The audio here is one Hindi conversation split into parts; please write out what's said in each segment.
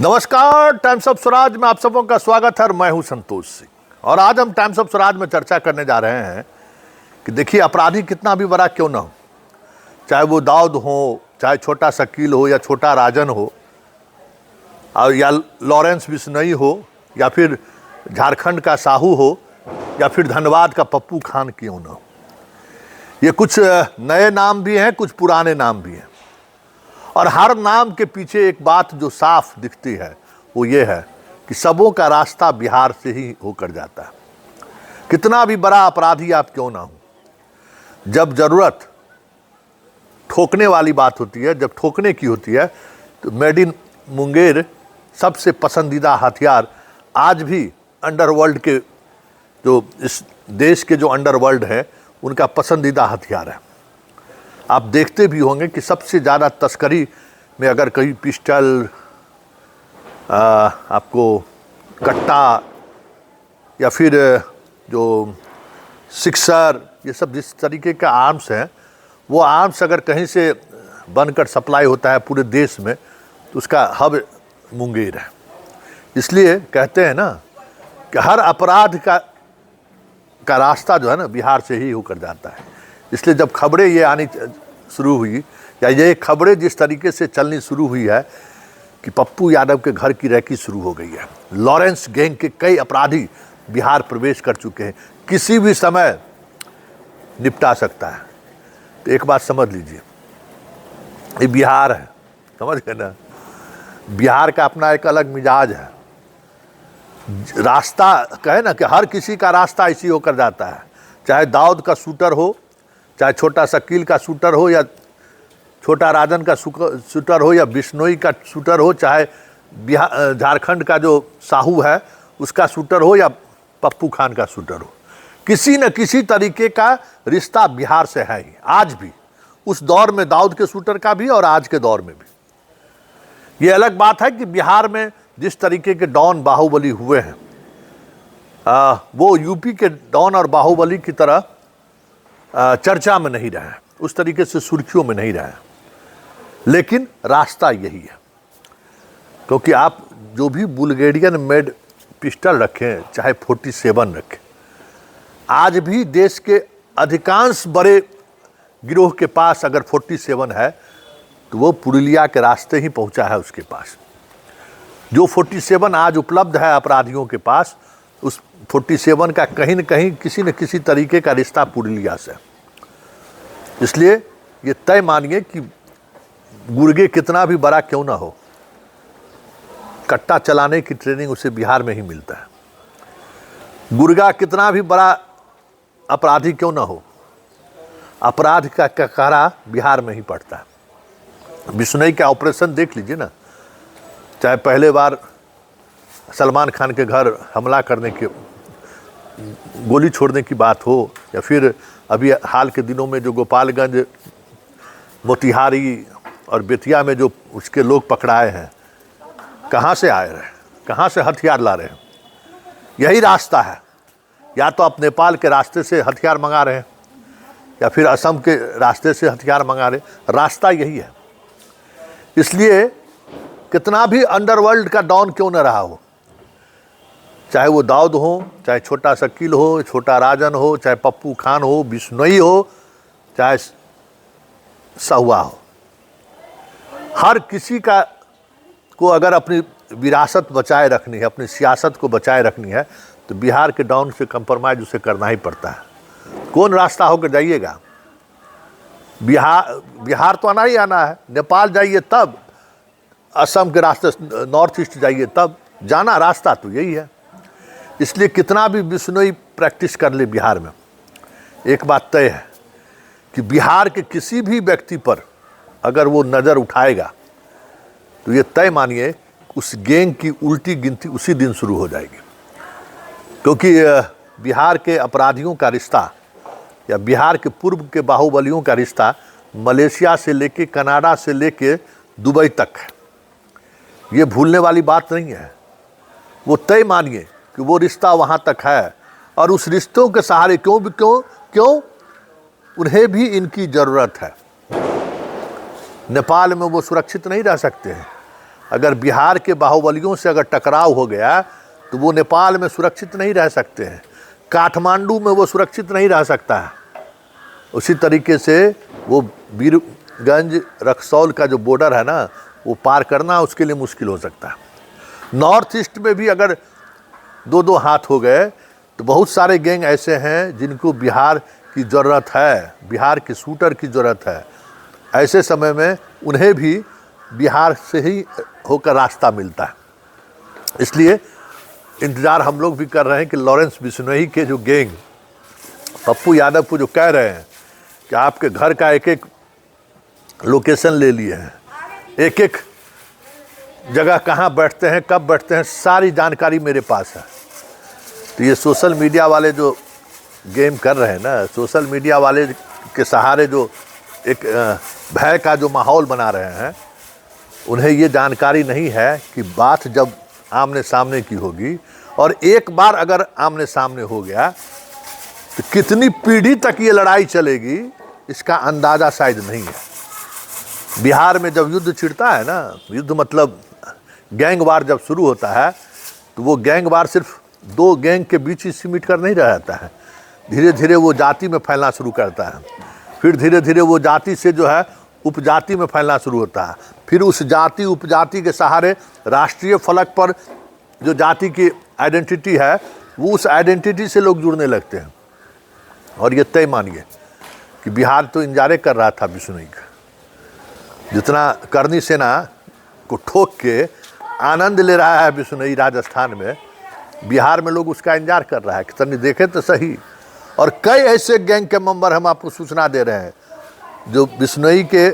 नमस्कार, टाइम्स ऑफ स्वराज में आप सबों का स्वागत है। मैं हूं संतोष सिंह और आज हम टाइम्स ऑफ स्वराज में चर्चा करने जा रहे हैं कि देखिए, अपराधी कितना भी बड़ा क्यों ना हो, चाहे वो दाऊद हो, चाहे छोटा शकील हो या छोटा राजन हो, और या लॉरेंस बिश्नोई हो, या फिर झारखंड का साहू हो, या फिर धनबाद का पप्पू खान क्यों ना हो। ये कुछ नए नाम भी हैं, कुछ पुराने नाम भी हैं, और हर नाम के पीछे एक बात जो साफ दिखती है वो ये है कि सबों का रास्ता बिहार से ही होकर जाता है। कितना भी बड़ा अपराधी आप क्यों ना हो, जब जरूरत ठोकने वाली बात होती है, जब ठोकने की होती है, तो मेड इन मुंगेर सबसे पसंदीदा हथियार आज भी अंडरवर्ल्ड के, जो इस देश के जो अंडरवर्ल्ड है उनका पसंदीदा हथियार है। आप देखते भी होंगे कि सबसे ज़्यादा तस्करी में अगर कहीं पिस्टल, आपको कट्टा, या फिर जो सिक्सर, ये सब जिस तरीके का आर्म्स हैं, वो आर्म्स अगर कहीं से बनकर सप्लाई होता है पूरे देश में, तो उसका हब मुंगेर है। इसलिए कहते हैं ना कि हर अपराध का रास्ता जो है ना बिहार से ही होकर जाता है। इसलिए जब खबरें ये आनी शुरू हुई, या ये खबरें जिस तरीके से चलनी शुरू हुई है कि पप्पू यादव के घर की रैकी शुरू हो गई है, लॉरेंस गैंग के कई अपराधी बिहार प्रवेश कर चुके हैं, किसी भी समय निपटा सकता है, तो एक बात समझ लीजिए, ये बिहार है, समझ गए ना। बिहार का अपना एक अलग मिजाज है। रास्ता कहे ना कि हर किसी का रास्ता इसी होकर जाता है, चाहे दाऊद का शूटर हो, चाहे छोटा शकील का शूटर हो, या छोटा राजन का शूटर हो, या बिश्नोई का शूटर हो, चाहे झारखंड का जो साहू है उसका शूटर हो, या पप्पू खान का शूटर हो, किसी न किसी तरीके का रिश्ता बिहार से है ही आज भी। उस दौर में दाऊद के शूटर का भी और आज के दौर में भी। ये अलग बात है कि बिहार में जिस तरीके के डॉन बाहुबली हुए हैं, वो यूपी के डॉन और बाहुबली की तरह चर्चा में नहीं रहे, उस तरीके से सुर्खियों में नहीं रहे, लेकिन रास्ता यही है। क्योंकि आप जो भी बुल्गेरियन मेड पिस्टल रखें, चाहे 47 रखें, आज भी देश के अधिकांश बड़े गिरोह के पास अगर 47 है तो वो पुरुलिया के रास्ते ही पहुंचा है उसके पास। जो 47 आज उपलब्ध है अपराधियों के पास, उस 47 का कहीं न कहीं किसी न किसी तरीके का रिश्ता पुरुलिया से। इसलिए ये तय मानिए कि गुर्गे कितना भी बड़ा क्यों ना हो, कट्टा चलाने की ट्रेनिंग उसे बिहार में ही मिलता है। गुर्गा कितना भी बड़ा अपराधी क्यों ना हो, अपराध का ककारा बिहार में ही पड़ता है। बिश्नोई का ऑपरेशन देख लीजिए ना, चाहे पहले बार सलमान खान के घर हमला करने के, गोली छोड़ने की बात हो, या फिर अभी हाल के दिनों में जो गोपालगंज, मोतिहारी और बेतिया में जो उसके लोग पकड़ाए हैं, कहाँ से आए रहे, कहाँ से हथियार ला रहे हैं। यही रास्ता है, या तो आप नेपाल के रास्ते से हथियार मंगा रहे हैं, या फिर असम के रास्ते से हथियार मंगा रहे हैं, रास्ता यही है। इसलिए कितना भी अंडरवर्ल्ड का डॉन क्यों न रहा हो, चाहे वो दाऊद हो, चाहे छोटा शकील हो, छोटा राजन हो, चाहे पप्पू खान हो, बिश्नोई हो, चाहे सहुआ हो, हर किसी का को अगर अपनी विरासत बचाए रखनी है, अपनी सियासत को बचाए रखनी है, तो बिहार के डॉन से कंप्रोमाइज उसे करना ही पड़ता है। कौन रास्ता होकर जाइएगा, बिहार तो आना ही आना है, नेपाल जाइए तब, असम के रास्ते नॉर्थ ईस्ट जाइए तब, जाना रास्ता तो यही है। इसलिए कितना भी बिश्नोई प्रैक्टिस कर ले बिहार में, एक बात तय है कि बिहार के किसी भी व्यक्ति पर अगर वो नज़र उठाएगा तो ये तय मानिए उस गैंग की उल्टी गिनती उसी दिन शुरू हो जाएगी। क्योंकि बिहार के अपराधियों का रिश्ता, या बिहार के पूर्व के बाहुबलियों का रिश्ता मलेशिया से लेके, कनाडा से लेके दुबई तक है। ये भूलने वाली बात नहीं है। वो तय मानिए कि वो रिश्ता वहाँ तक है, और उस रिश्तों के सहारे क्यों उन्हें भी इनकी ज़रूरत है। नेपाल में वो सुरक्षित नहीं रह सकते हैं, अगर बिहार के बाहुबलियों से अगर टकराव हो गया तो वो नेपाल में सुरक्षित नहीं रह सकते हैं, काठमांडू में वो सुरक्षित नहीं रह सकता है। उसी तरीके से वो वीरगंज रक्सौल का जो बॉर्डर है ना, वो पार करना उसके लिए मुश्किल हो सकता है। नॉर्थ ईस्ट में भी अगर दो दो हाथ हो गए तो बहुत सारे गैंग ऐसे हैं जिनको बिहार की ज़रूरत है, बिहार के शूटर की ज़रूरत है। ऐसे समय में उन्हें भी बिहार से ही होकर रास्ता मिलता है। इसलिए इंतज़ार हम लोग भी कर रहे हैं कि लॉरेंस बिश्नोई के जो गैंग पप्पू यादव को जो कह रहे हैं कि आपके घर का एक एक लोकेशन ले लिए हैं, एक एक जगह कहाँ बैठते हैं, कब बैठते हैं, सारी जानकारी मेरे पास है। तो ये सोशल मीडिया वाले जो गेम कर रहे हैं ना, सोशल मीडिया वाले के सहारे जो एक भय का जो माहौल बना रहे हैं, उन्हें ये जानकारी नहीं है कि बात जब आमने सामने की होगी और एक बार अगर आमने सामने हो गया तो कितनी पीढ़ी तक ये लड़ाई चलेगी इसका अंदाज़ा शायद नहीं है। बिहार में जब युद्ध छिड़ता है ना, युद्ध मतलब गैंग वार जब शुरू होता है तो वो गैंग वार सिर्फ दो गैंग के बीच ही सिमट कर नहीं रहता है, धीरे धीरे वो जाति में फैलना शुरू करता है। फिर धीरे धीरे वो जाति से जो है उपजाति में फैलना शुरू होता है। फिर उस जाति उपजाति के सहारे राष्ट्रीय फलक पर जो जाति की आइडेंटिटी है, वो उस आइडेंटिटी से लोग जुड़ने लगते हैं। और ये तय मानिए कि बिहार तो इंतजार कर रहा था बिश्नोई का, जितना करनी सेना को ठोक के आनंद ले रहा है बिश्नोई राजस्थान में, बिहार में लोग उसका इंतजार कर रहा है कि तनी देखे तो सही। और कई ऐसे गैंग के मेंबर हम आपको सूचना दे रहे हैं जो बिश्नोई के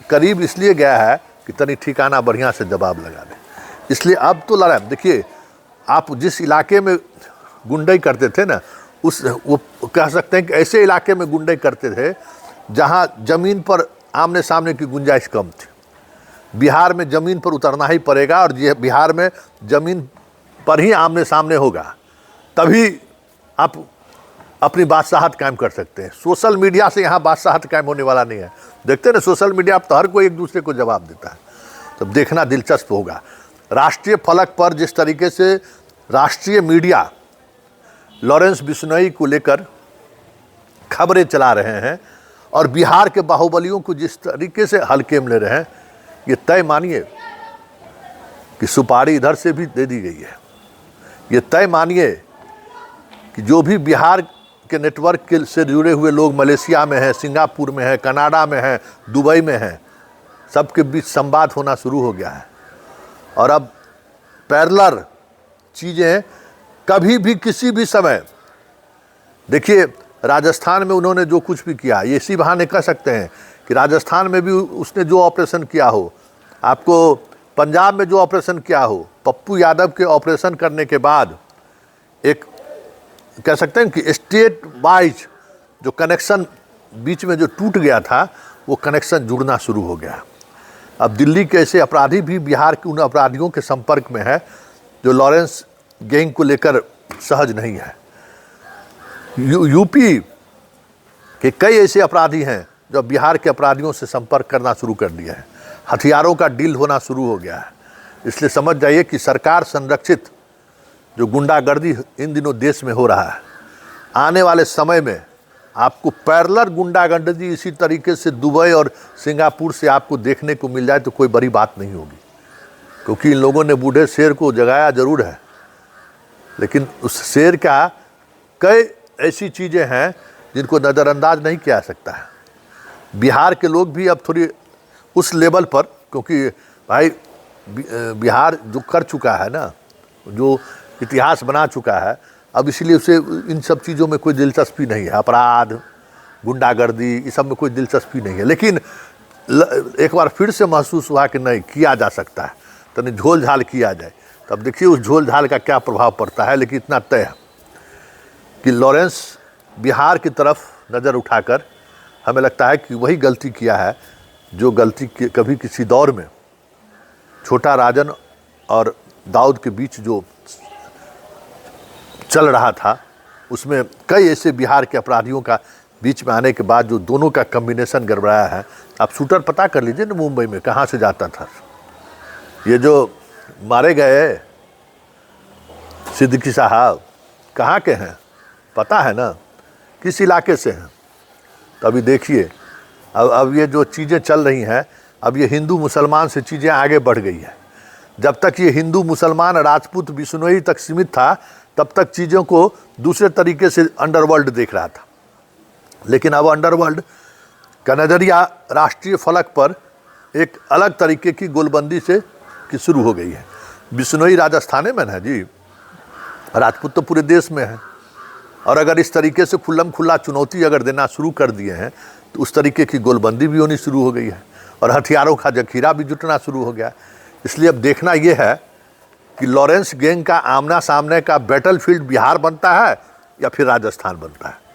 करीब इसलिए गया है कि तनी ठिकाना बढ़िया से जवाब लगा दे। इसलिए अब तो लड़ा, देखिए आप जिस इलाके में गुंडई करते थे ना, वो कह सकते हैं कि ऐसे इलाके में गुंडई करते थे जहां ज़मीन पर आमने सामने की गुंजाइश कम थी। बिहार में ज़मीन पर उतरना ही पड़ेगा और ये बिहार में ज़मीन पर ही आमने सामने होगा, तभी आप अपनी बादशाहत कायम कर सकते हैं। सोशल मीडिया से यहाँ बादशाहत कायम होने वाला नहीं है। देखते हैं ना, सोशल मीडिया पर तो हर कोई एक दूसरे को जवाब देता है। तब देखना दिलचस्प होगा। राष्ट्रीय फलक पर जिस तरीके से राष्ट्रीय मीडिया लॉरेंस बिश्नोई को लेकर खबरें चला रहे हैं और बिहार के बाहुबलियों को जिस तरीके से हल्के में ले रहे हैं, ये तय मानिए कि सुपारी इधर से भी दे दी गई है। ये तय मानिए कि जो भी बिहार के नेटवर्क के से जुड़े हुए लोग मलेशिया में हैं, सिंगापुर में हैं, कनाडा में हैं, दुबई में हैं, सबके बीच संवाद होना शुरू हो गया है। और अब पैरेलल चीज़ें कभी भी किसी भी समय, देखिए राजस्थान में उन्होंने जो कुछ भी किया, ये इसी बहाने कह सकते हैं कि राजस्थान में भी उसने जो ऑपरेशन किया हो, आपको पंजाब में जो ऑपरेशन किया हो, पप्पू यादव के ऑपरेशन करने के बाद एक कह सकते हैं कि स्टेट वाइज जो कनेक्शन बीच में जो टूट गया था, वो कनेक्शन जुड़ना शुरू हो गया। अब दिल्ली के ऐसे अपराधी भी बिहार के उन अपराधियों के संपर्क में है जो लॉरेंस गैंग को लेकर सहज नहीं है। यूपी के कई ऐसे अपराधी हैं जो बिहार के अपराधियों से संपर्क करना शुरू कर दिया है। हथियारों का डील होना शुरू हो गया है। इसलिए समझ जाइए कि सरकार संरक्षित जो गुंडागर्दी इन दिनों देश में हो रहा है, आने वाले समय में आपको पैरेलल गुंडागर्दी इसी तरीके से दुबई और सिंगापुर से आपको देखने को मिल जाए तो कोई बड़ी बात नहीं होगी। क्योंकि इन लोगों ने बूढ़े शेर को जगाया जरूर है, लेकिन उस शेर का कई ऐसी चीज़ें हैं जिनको नज़रअंदाज नहीं किया जा सकता है। बिहार के लोग भी अब थोड़ी उस लेवल पर, क्योंकि भाई बिहार जो कर चुका है ना, जो इतिहास बना चुका है, अब इसलिए उसे इन सब चीज़ों में कोई दिलचस्पी नहीं है। अपराध, गुंडागर्दी, इस सब में कोई दिलचस्पी नहीं है। लेकिन एक बार फिर से महसूस हुआ कि नहीं, किया जा सकता है, तो नहीं झोल झाल किया जाए। तब देखिए उस झोल झाल का क्या प्रभाव पड़ता है। लेकिन इतना तय है कि लॉरेंस बिहार की तरफ नज़र उठाकर हमें लगता है कि वही गलती किया है जो गलती कभी किसी दौर में छोटा राजन और दाऊद के बीच जो चल रहा था, उसमें कई ऐसे बिहार के अपराधियों का बीच में आने के बाद जो दोनों का कम्बिनेशन गड़बड़ाया है। आप शूटर पता कर लीजिए ना, मुंबई में कहाँ से जाता था, ये जो मारे गए सिद्दीकी साहब कहाँ के हैं पता है ना, किस इलाके से हैं? तो अभी देखिए अब ये जो चीज़ें चल रही हैं, अब ये हिंदू मुसलमान से चीज़ें आगे बढ़ गई है। जब तक ये हिंदू मुसलमान राजपूत बिश्नोई तक सीमित था, तब तक चीज़ों को दूसरे तरीके से अंडरवर्ल्ड देख रहा था। लेकिन अब अंडरवर्ल्ड का नज़रिया राष्ट्रीय फलक पर एक अलग तरीके की गोलबंदी से की शुरू हो गई है। बिश्नोई राजस्थान में है जी, राजपूत तो पूरे देश में है। और अगर इस तरीके से खुल्लम खुल्ला चुनौती अगर देना शुरू कर दिए हैं, तो उस तरीके की गोलबंदी भी होनी शुरू हो गई है और हथियारों का जखीरा भी जुटना शुरू हो गया। इसलिए अब देखना यह है कि लॉरेंस गैंग का आमना सामने का बैटलफील्ड बिहार बनता है या फिर राजस्थान बनता है।